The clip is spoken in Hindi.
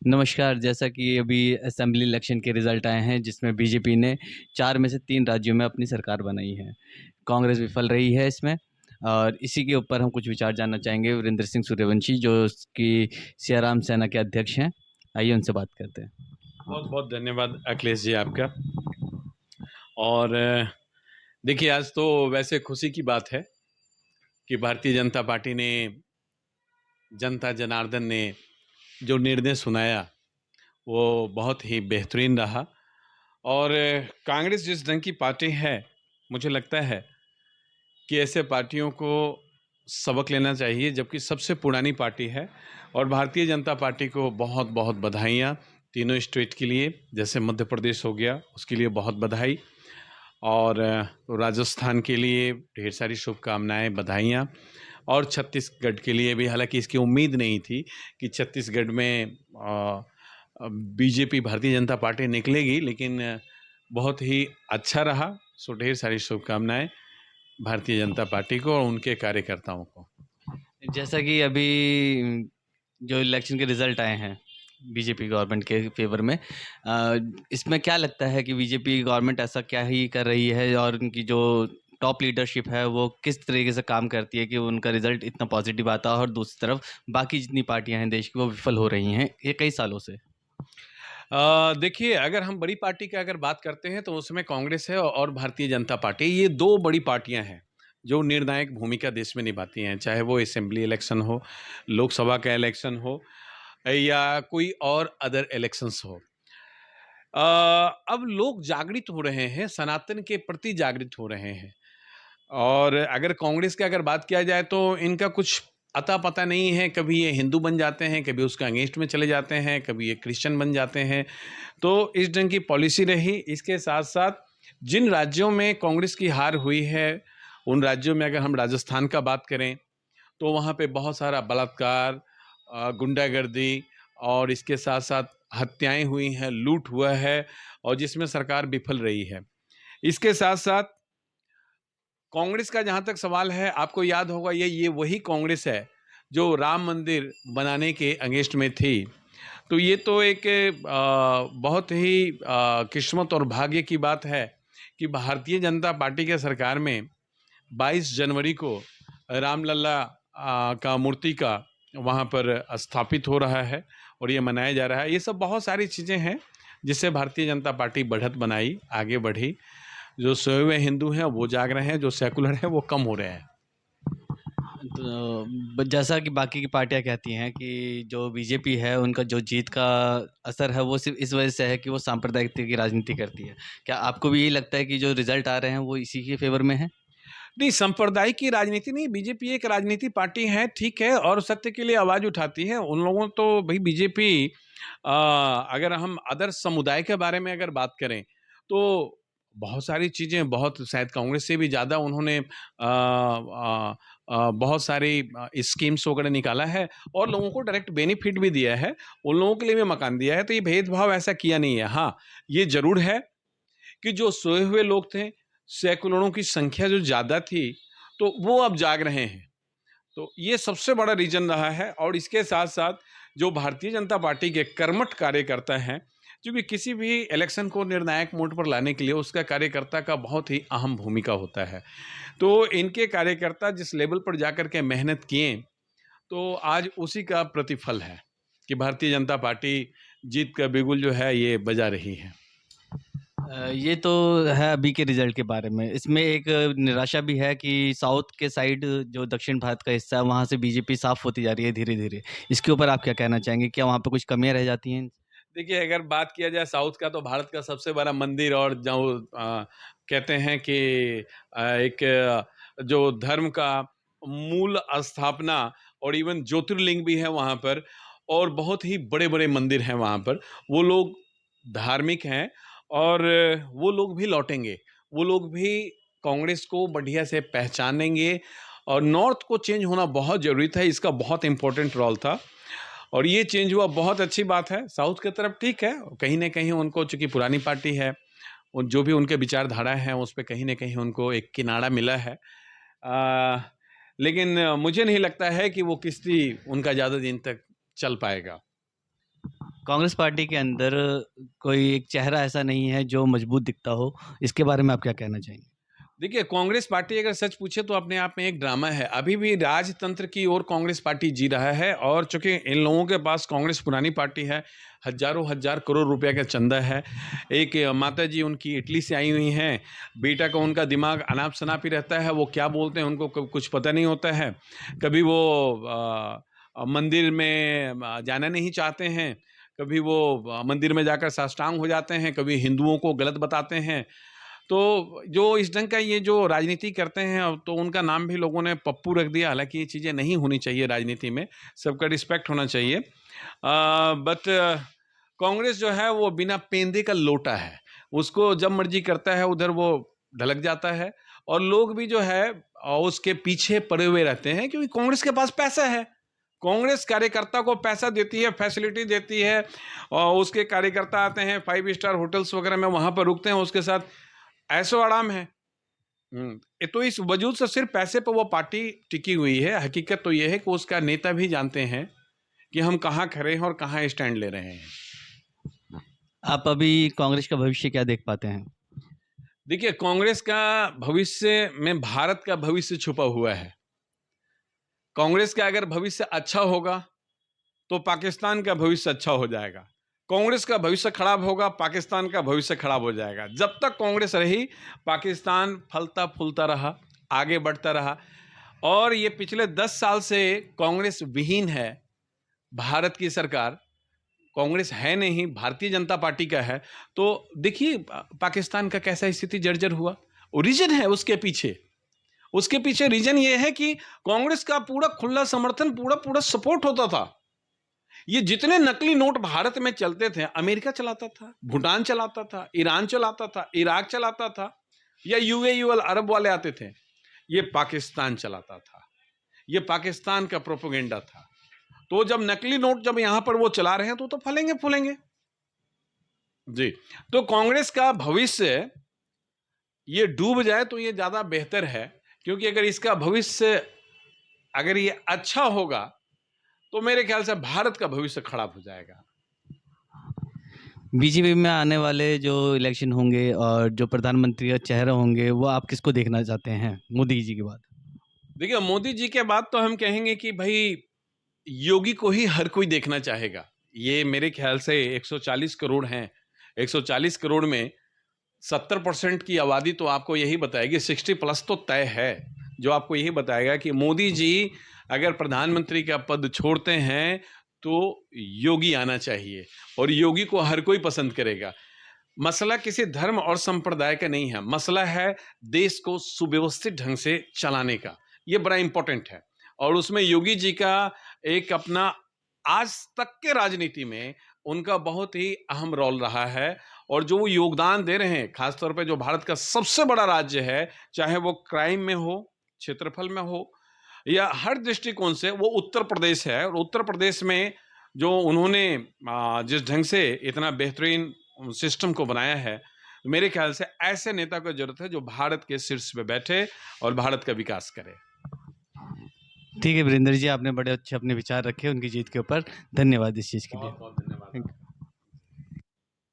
नमस्कार। जैसा कि अभी असेंबली इलेक्शन के रिज़ल्ट आए हैं जिसमें बीजेपी ने 4 में से 3 राज्यों में अपनी सरकार बनाई है। कांग्रेस विफल रही है इसमें और इसी के ऊपर हम कुछ विचार जानना चाहेंगे वीरेंद्र सिंह सूर्यवंशी जो कि सियाराम सेना के अध्यक्ष हैं। आइए उनसे बात करते हैं। बहुत बहुत धन्यवाद अखिलेश जी आपका। और देखिए, आज तो वैसे खुशी की बात है कि भारतीय जनता पार्टी ने, जनता जनार्दन ने जो निर्णय सुनाया वो बहुत ही बेहतरीन रहा। और कांग्रेस जिस ढंग की पार्टी है, मुझे लगता है कि ऐसे पार्टियों को सबक लेना चाहिए, जबकि सबसे पुरानी पार्टी है। और भारतीय जनता पार्टी को बहुत बहुत बधाइयाँ तीनों स्टेट के लिए। जैसे मध्य प्रदेश हो गया, उसके लिए बहुत बधाई। और राजस्थान के लिए ढेर सारी शुभकामनाएं, बधाइयाँ। और छत्तीसगढ़ के लिए भी, हालांकि इसकी उम्मीद नहीं थी कि छत्तीसगढ़ में बीजेपी, भारतीय जनता पार्टी निकलेगी, लेकिन बहुत ही अच्छा रहा। सो ढेर सारी शुभकामनाएं भारतीय जनता पार्टी को और उनके कार्यकर्ताओं को। जैसा कि अभी जो इलेक्शन के रिज़ल्ट आए हैं बीजेपी गवर्नमेंट के फ़ेवर में इसमें क्या लगता है कि बीजेपी गवर्नमेंट ऐसा क्या ही कर रही है और उनकी जो टॉप लीडरशिप है वो किस तरीके से काम करती है कि उनका रिज़ल्ट इतना पॉजिटिव आता है और दूसरी तरफ बाकी जितनी पार्टियां हैं देश की वो विफल हो रही हैं ये कई सालों से। देखिए, अगर हम बड़ी पार्टी की अगर बात करते हैं तो उसमें कांग्रेस है और भारतीय जनता पार्टी, ये दो बड़ी पार्टियां हैं जो निर्णायक भूमिका देश में निभाती हैं। चाहे वो असेंबली इलेक्शन हो, लोकसभा का इलेक्शन हो, या कोई और अदर इलेक्शंस हो। अब लोग जागृत हो रहे हैं, सनातन के प्रति जागृत हो रहे हैं। और अगर कांग्रेस की अगर बात किया जाए तो इनका कुछ अता पता नहीं है। कभी ये हिंदू बन जाते हैं, कभी उसके अगेंस्ट में चले जाते हैं, कभी ये क्रिश्चियन बन जाते हैं। तो इस ढंग की पॉलिसी रही। इसके साथ साथ जिन राज्यों में कांग्रेस की हार हुई है, उन राज्यों में अगर हम राजस्थान का बात करें तो वहाँ पे बहुत सारा बलात्कार, गुंडागर्दी और इसके साथ साथ हत्याएं हुई हैं, लूट हुआ है, और जिसमें सरकार विफल रही है। इसके साथ साथ कांग्रेस का जहां तक सवाल है, आपको याद होगा ये वही कांग्रेस है जो राम मंदिर बनाने के अगेंस्ट में थी। तो ये तो एक बहुत ही किस्मत और भाग्य की बात है कि भारतीय जनता पार्टी के सरकार में 22 जनवरी को रामलला का मूर्ति का वहाँ पर स्थापित हो रहा है और ये मनाया जा रहा है। ये सब बहुत सारी चीज़ें हैं जिससे भारतीय जनता पार्टी बढ़त बनाई, आगे बढ़ी। जो सोए हुए हिंदू हैं वो जाग रहे हैं, जो सेकुलर हैं वो कम हो रहे हैं। तो जैसा कि बाकी की पार्टियां कहती हैं कि जो बीजेपी है उनका जो जीत का असर है वो सिर्फ इस वजह से है कि वो सांप्रदायिकता की राजनीति करती है। क्या आपको भी यही लगता है कि जो रिजल्ट आ रहे हैं वो इसी के फेवर में है? नहीं, सांप्रदायिक की राजनीति नहीं, बीजेपी एक राजनीति पार्टी है, ठीक है, और सत्य के लिए आवाज उठाती है। उन लोगों तो भाई बीजेपी, अगर हम अदर समुदाय के बारे में अगर बात करें तो बहुत सारी चीजें, बहुत शायद कांग्रेस से भी ज्यादा उन्होंने बहुत सारी स्कीम्स वगैरह निकाला है और लोगों को डायरेक्ट बेनिफिट भी दिया है। उन लोगों के लिए भी मकान दिया है। तो ये भेदभाव ऐसा किया नहीं है। हाँ, ये जरूर है कि जो सोए हुए लोग थे, सैकड़ों की संख्या जो ज्यादा थी, तो वो अब जाग रहे हैं। तो ये सबसे बड़ा रीजन रहा है। और इसके साथ साथ जो भारतीय जनता पार्टी के कर्मठ कार्यकर्ता हैं, क्योंकि किसी भी इलेक्शन को निर्णायक मोड पर लाने के लिए उसका कार्यकर्ता का बहुत ही अहम भूमिका होता है। तो इनके कार्यकर्ता जिस लेवल पर जाकर के मेहनत किए, तो आज उसी का प्रतिफल है कि भारतीय जनता पार्टी जीत का बिगुल जो है ये बजा रही है। ये तो है अभी के रिजल्ट के बारे में। इसमें एक निराशा भी है कि साउथ के साइड जो दक्षिण भारत का हिस्सा है वहाँ से बीजेपी साफ होती जा रही है धीरे-धीरे। इसके ऊपर आप क्या कहना चाहेंगे? क्या वहाँ पे कुछ कमियाँ रह जाती हैं? देखिए, अगर बात किया जाए साउथ का, तो भारत का सबसे बड़ा मंदिर, और जो कहते हैं कि एक जो धर्म का मूल स्थापना, और इवन ज्योतिर्लिंग भी है वहाँ पर, और बहुत ही बड़े-बड़े मंदिर हैं वहाँ पर। वो लोग धार्मिक हैं और वो लोग भी लौटेंगे। वो लोग भी कांग्रेस को बढ़िया से पहचानेंगे। और नॉर्थ को चेंज होना बहुत ज़रूरी था, इसका बहुत इम्पोर्टेंट रोल था। और ये चेंज हुआ, बहुत अच्छी बात है। साउथ की तरफ ठीक है, कहीं न कहीं उनको, चूँकि पुरानी पार्टी है, और जो भी उनके विचारधारा हैं, उस पे कहीं न कहीं उनको एक किनारा मिला है। लेकिन मुझे नहीं लगता है कि वो किश्ती उनका ज़्यादा दिन तक चल पाएगा। कांग्रेस पार्टी के अंदर कोई एक चेहरा ऐसा नहीं है जो मजबूत दिखता हो, इसके बारे में आप क्या कहना चाहेंगे? देखिए, कांग्रेस पार्टी अगर सच पूछे तो अपने आप में एक ड्रामा है। अभी भी राजतंत्र की ओर कांग्रेस पार्टी जी रहा है, और चूंकि इन लोगों के पास कांग्रेस पुरानी पार्टी है, हजारों हजार करोड़ रुपए का चंदा है। एक माता जी उनकी इटली से आई हुई हैं, बेटा का उनका दिमाग अनाप शनाप ही रहता है, वो क्या बोलते हैं उनको कुछ पता नहीं होता है। कभी वो मंदिर में जाना नहीं चाहते हैं, कभी वो मंदिर में जाकर साष्टांग हो जाते हैं, कभी हिंदुओं को गलत बताते हैं। तो जो इस ढंग का ये जो राजनीति करते हैं, अब तो उनका नाम भी लोगों ने पप्पू रख दिया। हालांकि ये चीज़ें नहीं होनी चाहिए राजनीति में, सबका रिस्पेक्ट होना चाहिए। बट कांग्रेस जो है वो बिना पेंदे का लोटा है, उसको जब मर्जी करता है उधर वो ढलक जाता है। और लोग भी जो है उसके पीछे पड़े हुए रहते हैं, क्योंकि कांग्रेस के पास पैसा है। कांग्रेस कार्यकर्ता को पैसा देती है, फैसिलिटी देती है, और उसके कार्यकर्ता आते हैं 5 स्टार होटल्स वगैरह में, वहां पर रुकते हैं, उसके साथ ऐशो आराम है। ये तो इस वजूद से सिर्फ पैसे पर वो पार्टी टिकी हुई है। हकीकत तो ये है कि उसका नेता भी जानते हैं कि हम कहाँ खड़े हैं और कहाँ स्टैंड ले रहे हैं। आप अभी कांग्रेस का भविष्य क्या देख पाते हैं? देखिए, कांग्रेस का भविष्य में भारत का भविष्य छुपा हुआ है। कांग्रेस का अगर भविष्य अच्छा होगा तो पाकिस्तान का भविष्य अच्छा हो जाएगा। कांग्रेस का भविष्य खराब होगा, पाकिस्तान का भविष्य खराब हो जाएगा। जब तक कांग्रेस रही, पाकिस्तान फलता फूलता रहा, आगे बढ़ता रहा। और ये पिछले 10 साल से कांग्रेस विहीन है। भारत की सरकार, कांग्रेस है नहीं, भारतीय जनता पार्टी का है। तो देखिए पाकिस्तान का कैसा स्थिति जर्जर हुआ। रीजन है उसके पीछे, उसके पीछे रीजन ये है कि कांग्रेस का पूरा खुला समर्थन, पूरा पूरा सपोर्ट होता था। ये जितने नकली नोट भारत में चलते थे, अमेरिका चलाता था, भूटान चलाता था, ईरान चलाता था, इराक चलाता था, या यूएई वाले अरब वाले आते थे, ये पाकिस्तान चलाता था। ये पाकिस्तान का प्रोपेगेंडा था। तो जब नकली नोट जब यहां पर वो चला रहे हैं तो फलेंगे फूलेंगे जी। तो कांग्रेस का भविष्य ये डूब जाए तो ये ज्यादा बेहतर है, क्योंकि अगर इसका भविष्य अगर ये अच्छा होगा तो मेरे ख्याल से भारत का भविष्य खराब हो जाएगा। बीजेपी में आने वाले जो इलेक्शन होंगे और जो प्रधानमंत्री का चेहरा होंगे, वो आप किसको देखना चाहते हैं मोदी जी के बाद? देखिए, मोदी जी के बाद तो हम कहेंगे कि भाई योगी को ही हर कोई देखना चाहेगा। ये मेरे ख्याल से 140 करोड़ हैं। 140 करोड़ में 70% की आबादी तो आपको यही बताएगी, 60 प्लस तो तय है, जो आपको यही बताएगा कि मोदी जी अगर प्रधानमंत्री का पद छोड़ते हैं तो योगी आना चाहिए, और योगी को हर कोई पसंद करेगा। मसला किसी धर्म और संप्रदाय का नहीं है, मसला है देश को सुव्यवस्थित ढंग से चलाने का। ये बड़ा इंपॉर्टेंट है, और उसमें योगी जी का एक अपना आज तक के राजनीति में उनका बहुत ही अहम रोल रहा है। और जो वो योगदान दे रहे हैं, खासतौर पे जो भारत का सबसे बड़ा राज्य है, चाहे वो क्राइम में हो, क्षेत्रफल में हो, या हर दृष्टिकोण से, वो उत्तर प्रदेश है। और उत्तर प्रदेश में जो उन्होंने जिस ढंग से इतना बेहतरीन सिस्टम को बनाया है, मेरे ख्याल से ऐसे नेता को जरूरत है जो भारत के शीर्ष पे बैठे और भारत का विकास करे। ठीक है वीरेंद्र जी, आपने बड़े अच्छे अपने विचार रखे उनकी जीत के ऊपर। धन्यवाद इस चीज़ के लिए। बहुत बहुत